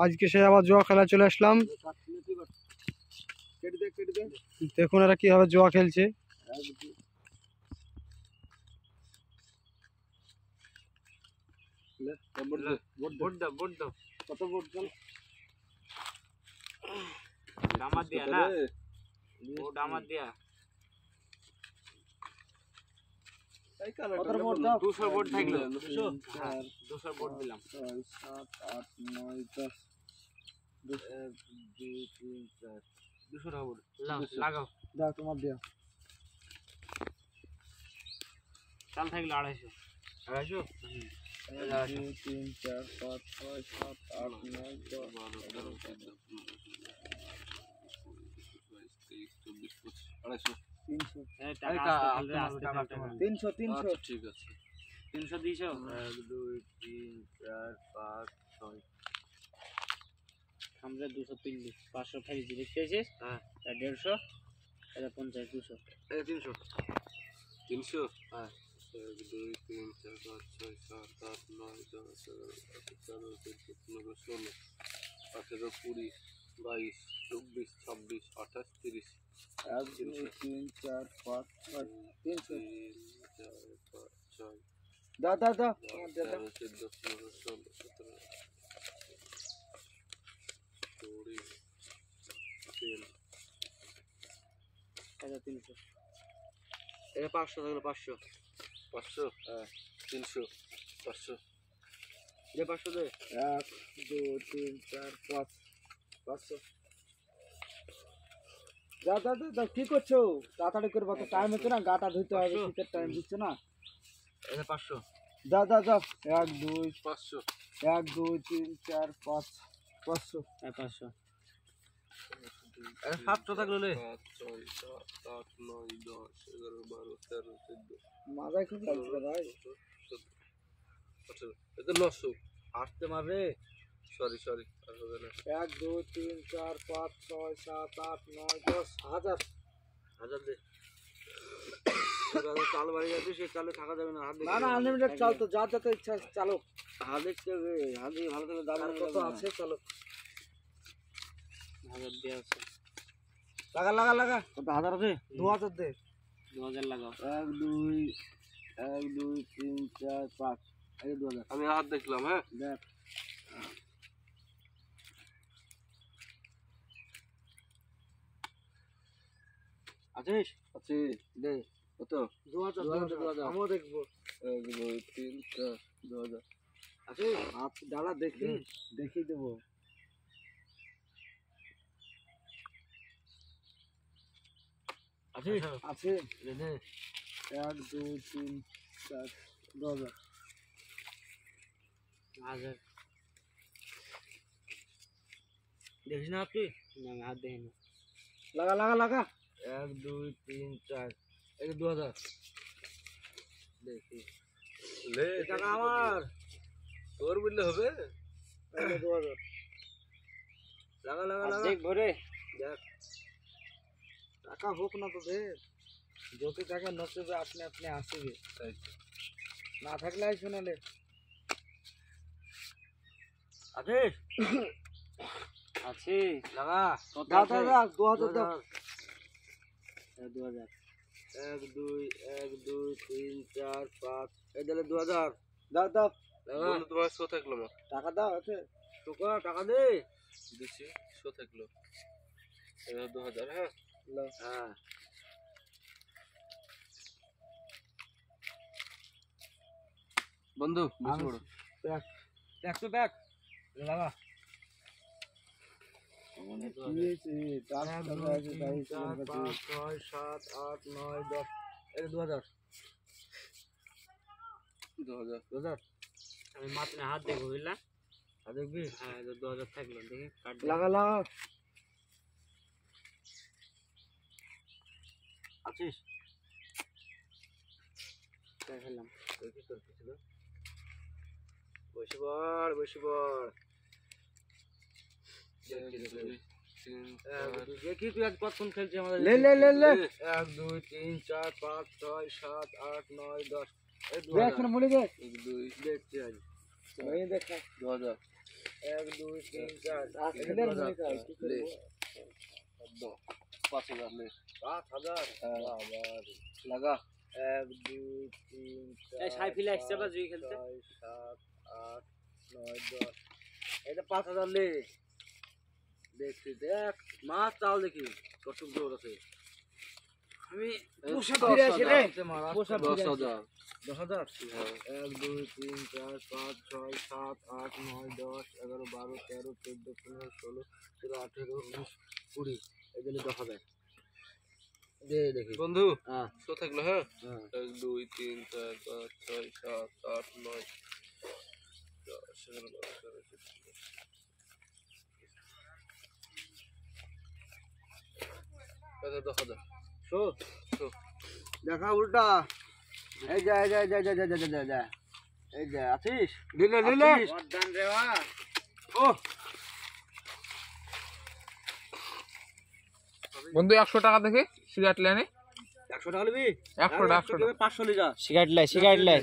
আজকে সে আবার জুয়া খেলা চলে আসলাম। দেখুন এরা কিভাবে জুয়া খেলছে। কত ভোট চল ডামাত দিয়া না ও ডামাত দিয়া এই কালো 200 ভোট থাকলো 200 ভোট দিলাম 6 7 8 9 10 1 2 3 4 200 ভোট লাগাও দাও তোমার দিয়া চাল থাকলো 250 1 2 3 4 5 6 7 8 9 10 11 12 ঠিক আছে 300 দিছো 1 2 3 4 5 6 আমরা 203 500 খালি দেখতেছিস হ্যাঁ 150 এটা 50 200 এই 300 হ্যাঁ 1 2 3 4 5 6 7 8 9 10 11 12 13 14 15 16 17 18 20 21 22 23 24 25 1 2 3 4 5 6 300 da 14 15 16 17 এটা 500 থাকলো 500 হ্যাঁ 300 500 এটা 500 দে 1 2 3 4 5 500 দাদা কি করছো তাড়াতাড়ি করবা তো টাইম হচ্ছে না গাটা ধুইতে হবে শীতের টাইম দিচ্ছে না এটা 500 দাদা 1 2 500 1 2 3 4 5 500 হ্যাঁ 500 এর 700 থাকলো লে 6 7 8 9 10 11 12 13 14 মাথায় খুব লাগছে ভাই আচ্ছা এটা 900 আসতে মারবে সরি 1 2 3 4 5 6 7 8 9 10 হাজার দে চাল বাড়ি যাচ্ছে সে চালে থাকা যাবে না না আনলিমিটেড চাল তো যা যত ইচ্ছা চালো হাত দেখতে হবে হাত দিয়ে ভালো করে দাম কত আছে চালো হাজার দিয়ে আছে লাগা কত হাজার আছে 2000 দে 2000 লাগাও 1 2 3 4 5 এই 2000 আমি হাত দেখলাম হ্যাঁ দেখ আছে দে কত 2000 আমিও দেখবো 1 2 3 4 2000 আছে হাত ডালা দেখি দেবো আছে দে 1 2 3 4 2000 হাজার দেখিস না আপনি না আমি হাত দেখি না লাগা 1 2 3 4 এই 2000 দেখি লে টাকা আমার তোর বললে হবে এই 2000 লাগা দেখ ভরে দেখ টাকা হোক না তো দে যত টাকা নসিবে আপনি আসবে না থাকলে আইসো না লে আছে লাগা দাও 2000 দাও 2000 1 2 3 4 5 এই দিলে 2000 দাও লাগা তোমার শো থাকলো টাকা দাও আছে টাকা দে দিছি শো থাকলো 2000 হ্যাঁ হ্যাঁ বন্ধু বেশি বড় দেখ লাগা মানে কি হইছে 4 টাকা আছে 4 5 6 7 8 9 10 এই 2000 আমি মাত্র হাত দেখো বুঝলা হাত দেখবি হ্যাঁ 2000 থাকলো দেখি কাট লাগা আছিস দেখালাম দেখি তোর কিছু বসে পড় দেখি তুই আজ কতক্ষণ খেলছিস আমাদের লে 1 2 3 4 5 6 7 8 9 10 দেখ না বলে দে 1 2 দেখছি আজ 2000 1 2 3 4 5000 ले 5000 লাগা 1 2 3 4 এই সাইফিল আসছে বা জুই খেলতে 7 8 9 10 এটা 5000 ले দেখছি দেখ মাছ চাল দেখি কতটুকু জোর আছে আমি পোষা ফিরে আসি রে পোষা 10000 10000 1 2 3 4 5 6 7 8 9 10 11 12 13 14 15 16 17 18 19 20 এগুলো 10000 দে দেখি বন্ধু হ্যাঁ তো থাকলো হ্যাঁ 1 2 3 4 5 6 7 8 9 10 11 12 13 14 শোধ দেখা উল্টা এই যা এই যা এই যা এই যা এই যা এই যা এই যা আছিস দিলে দিলে মর্দান রে বা ও বন্ধু 100 টাকা দেখে সিগারেট লেনে 100 টাকা নিবি 100 টাকা 500 লি যা সিগারেট লাই